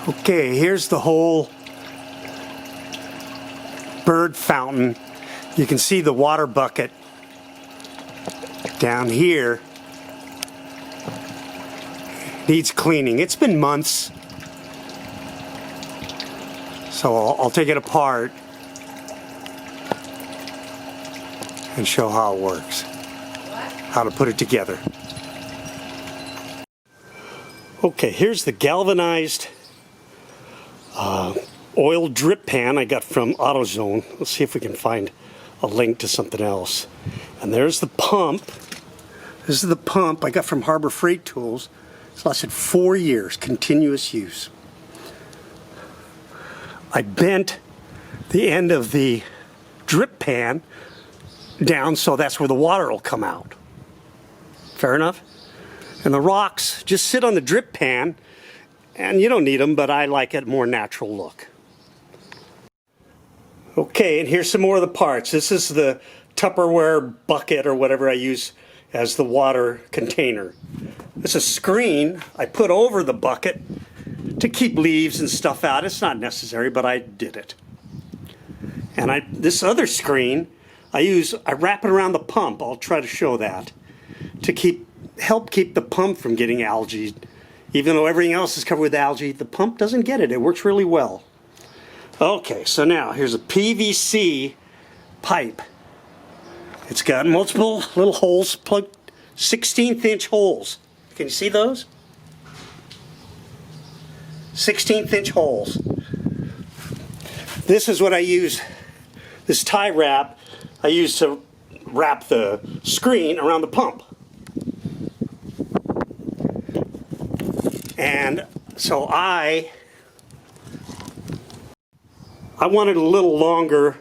Okay, here's the whole bird fountain. You can see the water bucket down here. Needs cleaning. It's been months. So I'll take it apart and show how it works. How to put it together. Okay, here's the galvanized oil drip pan I got from Autozone. Let's see if we can find a link to something else. And there's the pump. This is the pump I got from Harbor Freight Tools. It's lasted 4 years, continuous use. I bent the end of the drip pan down so that's where the water will come out. Fair enough? And the rocks just sit on the drip pan, and you don't need them, but I like it more natural look. Okay, and here's some more of the parts. This is the Tupperware bucket or whatever I use as the water container. It's a screen I put over the bucket to keep leaves and stuff out. It's not necessary, but I did it. And this other screen I wrap it around the pump. I'll try to show that to help keep the pump from getting algae. Even though everything else is covered with algae, the pump doesn't get it. It works really well. Okay, so now here's a PVC pipe. It's got multiple little holes plugged, 16th inch holes. Can you see those? 16th inch holes. This is what I use, this tie wrap, I use to wrap the screen around the pump. And so I wanted a little longer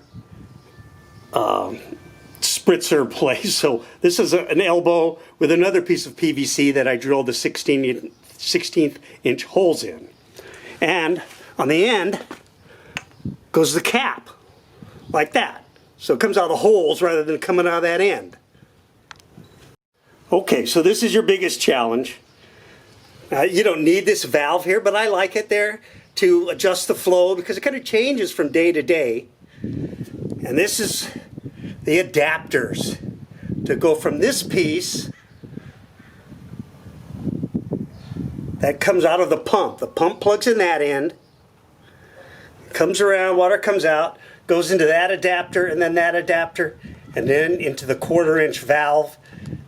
spritzer place, so this is an elbow with another piece of PVC that I drilled the 16th inch holes in. And on the end goes the cap, like that. So it comes out of the holes rather than coming out of that end. Okay, so this is your biggest challenge. You don't need this valve here, but I like it there to adjust the flow because it kind of changes from day to day. And this is the adapters to go from this piece that comes out of the pump. The pump plugs in that end, comes around, water comes out, goes into that adapter, and then that adapter, and then into the 1/4 inch valve,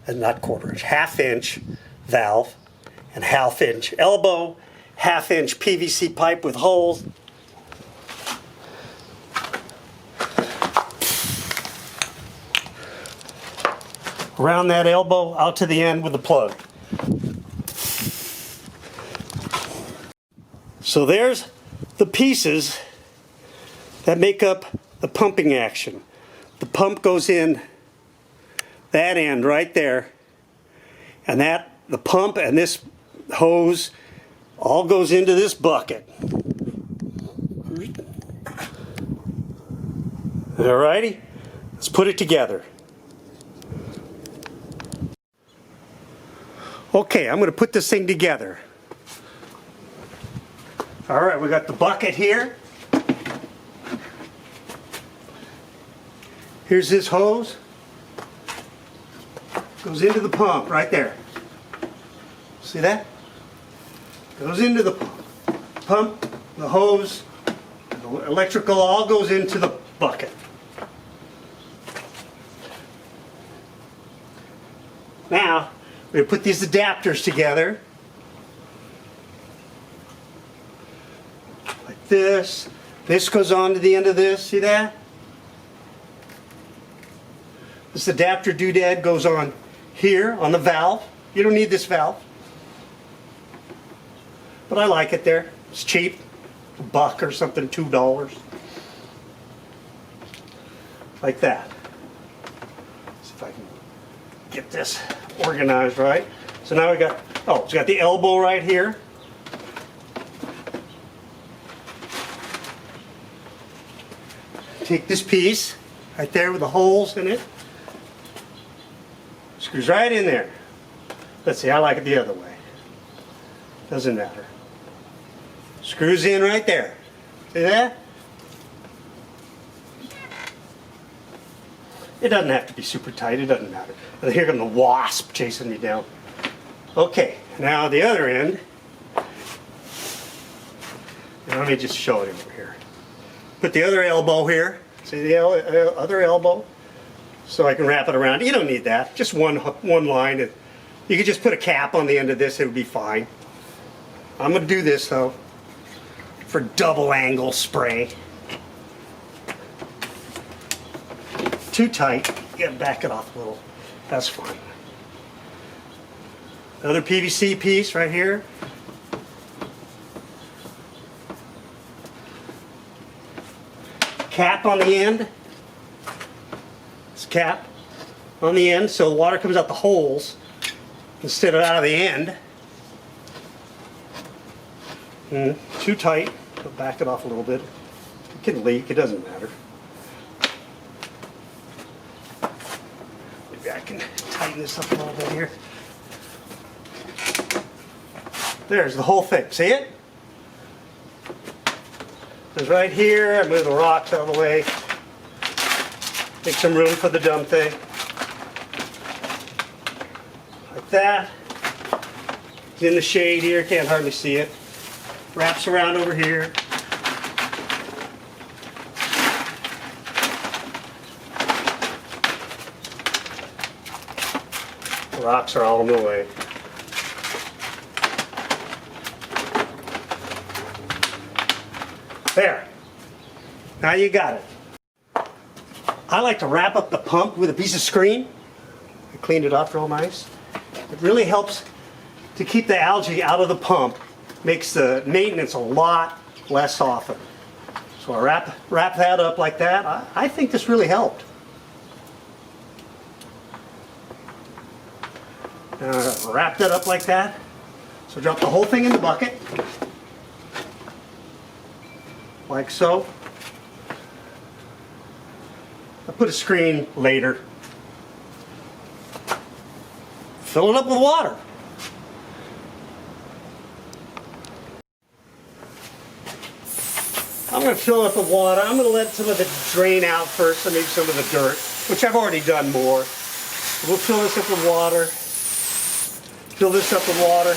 and not 1/4 inch, 1/2 inch valve, and 1/2 inch elbow, 1/2 inch PVC pipe with holes. Around that elbow, out to the end with the plug. So there's the pieces that make up the pumping action. The pump goes in that end right there, and the pump and this hose all goes into this bucket. Alrighty, let's put it together. Okay, I'm going to put this thing together. Alright, we got the bucket here. Here's this hose. Goes into the pump right there. See that? Goes into the pump, the hose, the electrical all goes into the bucket. Now, we put these adapters together. Like this. This goes on to the end of this, see that? This adapter doodad goes on here on the valve. You don't need this valve. But I like it there. It's cheap. $1 or something, $2. Like that. See if I can get this organized right. So now we got, it's got the elbow right here. Take this piece right there with the holes in it. Screws right in there. Let's see, I like it the other way. Doesn't matter. Screws in right there. See that? It doesn't have to be super tight, it doesn't matter. And here comes the wasp chasing me down. Okay, now the other end. Let me just show it over here. Put the other elbow here. See the other elbow? So I can wrap it around. You don't need that. Just one line. You could just put a cap on the end of this. It would be fine. I'm going to do this though for double angle spray. Too tight. You gotta back it off a little. That's fine. Another PVC piece right here. Cap on the end. This cap on the end so the water comes out the holes instead of out of the end. Too tight. I'll back it off a little bit. It can leak, it doesn't matter. Maybe I can tighten this up a little bit here. There's the whole thing. See it? It's right here. I move the rocks out of the way. Make some room for the dumb thing. Like that. It's in the shade here. Can't hardly see it. Wraps around over here. The rocks are all in the way. There. Now you got it. I like to wrap up the pump with a piece of screen. I cleaned it up real nice. It really helps to keep the algae out of the pump. Makes the maintenance a lot less often. So I wrap that up like that. I think this really helped. Wrap that up like that. So drop the whole thing in the bucket. Like so. I'll put a screen later. Fill it up with water. I'm going to fill it up with water. I'm going to let some of it drain out first, and maybe some of the dirt, which I've already done more. We'll fill this up with water. Fill this up with water.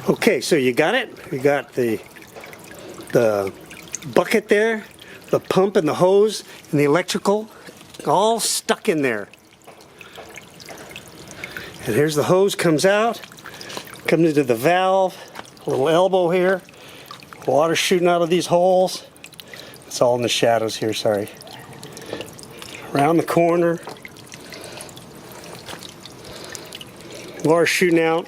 Okay, so you got it? You got the bucket there, the pump and the hose and the electrical all stuck in there. And here's the hose comes out, comes into the valve, a little elbow here, water shooting out of these holes. It's all in the shadows here, sorry. Around the corner, water shooting out.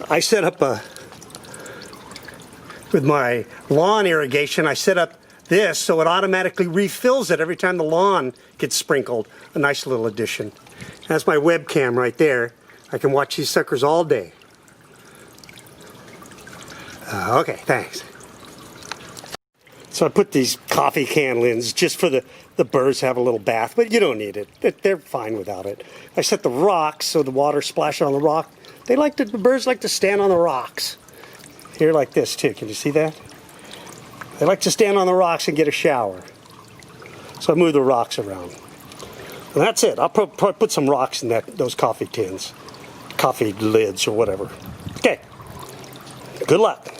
I set up with my lawn irrigation, I set up this so it automatically refills it every time the lawn gets sprinkled. A nice little addition. That's my webcam right there. I can watch these suckers all day. Okay, thanks. So I put these coffee can lids just for the birds to have a little bath, but you don't need it. They're fine without it. I set the rocks so the water splashes on the rock. The birds like to stand on the rocks. Here like this too, can you see that? They like to stand on the rocks and get a shower. So I move the rocks around. And that's it. I'll probably put some rocks in those coffee tins. Coffee lids or whatever. Okay. Good luck.